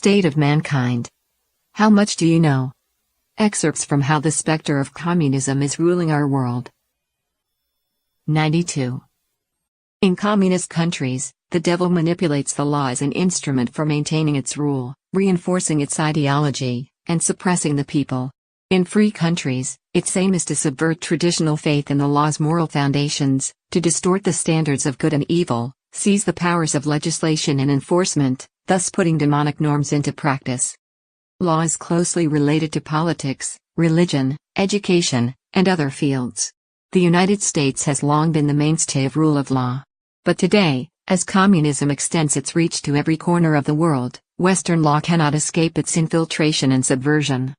state of mankind. How much do you know? Excerpts from How the Spectre of Communism is Ruling Our World. 92. In communist countries, the devil manipulates the law as an instrument for maintaining its rule, reinforcing its ideology, and suppressing the people. In free countries, its aim is to subvert traditional faith in the law's moral foundations, to distort the standards of good and evil, seize the powers of legislation and enforcement, thus putting demonic norms into practice. Law is closely related to politics, religion, education, and other fields. The United States has long been the mainstay of rule of law. But today, as communism extends its reach to every corner of the world, Western law cannot escape its infiltration and subversion.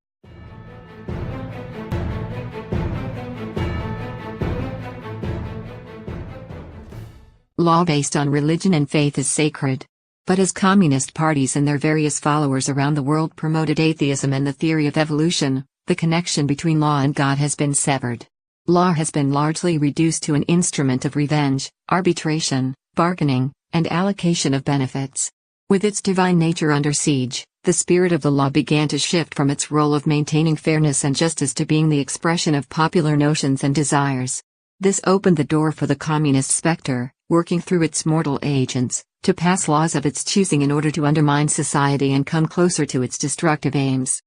Law based on religion and faith is sacred. But as communist parties and their various followers around the world promoted atheism and the theory of evolution, the connection between law and God has been severed. Law has been largely reduced to an instrument of revenge, arbitration, bargaining, and allocation of benefits. With its divine nature under siege, the spirit of the law began to shift from its role of maintaining fairness and justice to being the expression of popular notions and desires. This opened the door for the communist spectre, working through its mortal agents, to pass laws of its choosing in order to undermine society and come closer to its destructive aims.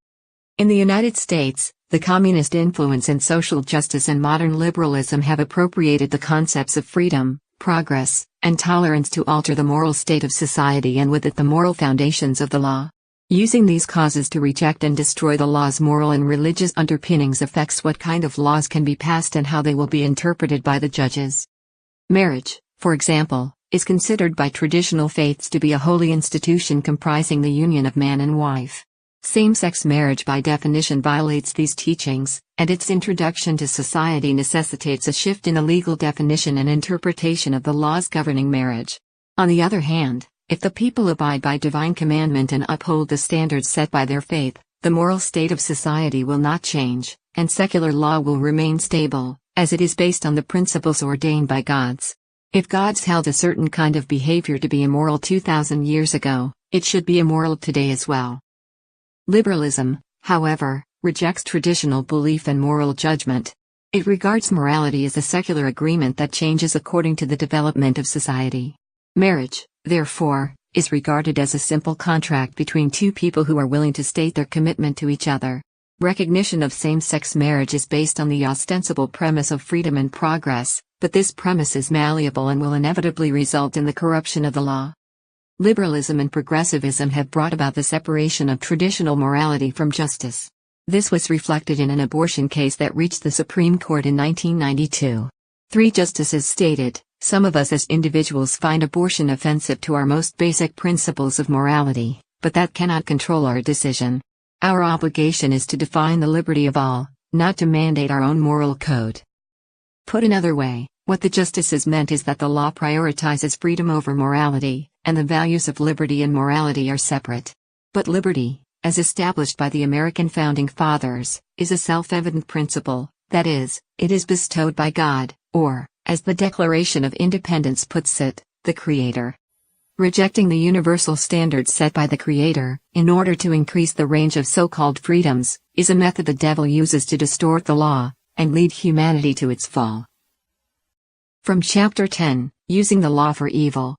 In the United States, the communist influence in social justice and modern liberalism have appropriated the concepts of freedom, progress, and tolerance to alter the moral state of society and with it the moral foundations of the law. Using these causes to reject and destroy the law's moral and religious underpinnings affects what kind of laws can be passed and how they will be interpreted by the judges. Marriage, for example, is considered by traditional faiths to be a holy institution comprising the union of man and wife. Same-sex marriage by definition violates these teachings, and its introduction to society necessitates a shift in the legal definition and interpretation of the laws governing marriage. On the other hand, if the people abide by divine commandment and uphold the standards set by their faith, the moral state of society will not change, and secular law will remain stable, as it is based on the principles ordained by gods. If gods held a certain kind of behavior to be immoral 2,000 years ago, it should be immoral today as well. Liberalism, however, rejects traditional belief and moral judgment. It regards morality as a secular agreement that changes according to the development of society. Marriage, therefore, is regarded as a simple contract between two people who are willing to state their commitment to each other. Recognition of same-sex marriage is based on the ostensible premise of freedom and progress, but this premise is malleable and will inevitably result in the corruption of the law. Liberalism and progressivism have brought about the separation of traditional morality from justice. This was reflected in an abortion case that reached the Supreme Court in 1992. 3 justices stated, "Some of us as individuals find abortion offensive to our most basic principles of morality, but that cannot control our decision. Our obligation is to define the liberty of all, not to mandate our own moral code." Put another way, what the justices meant is that the law prioritizes freedom over morality, and the values of liberty and morality are separate. But liberty, as established by the American Founding Fathers, is a self-evident principle, that is, it is bestowed by God, or, as the Declaration of Independence puts it, the Creator. Rejecting the universal standards set by the Creator, in order to increase the range of so-called freedoms, is a method the devil uses to distort the law, and lead humanity to its fall. From Chapter 10, Using the Law for Evil.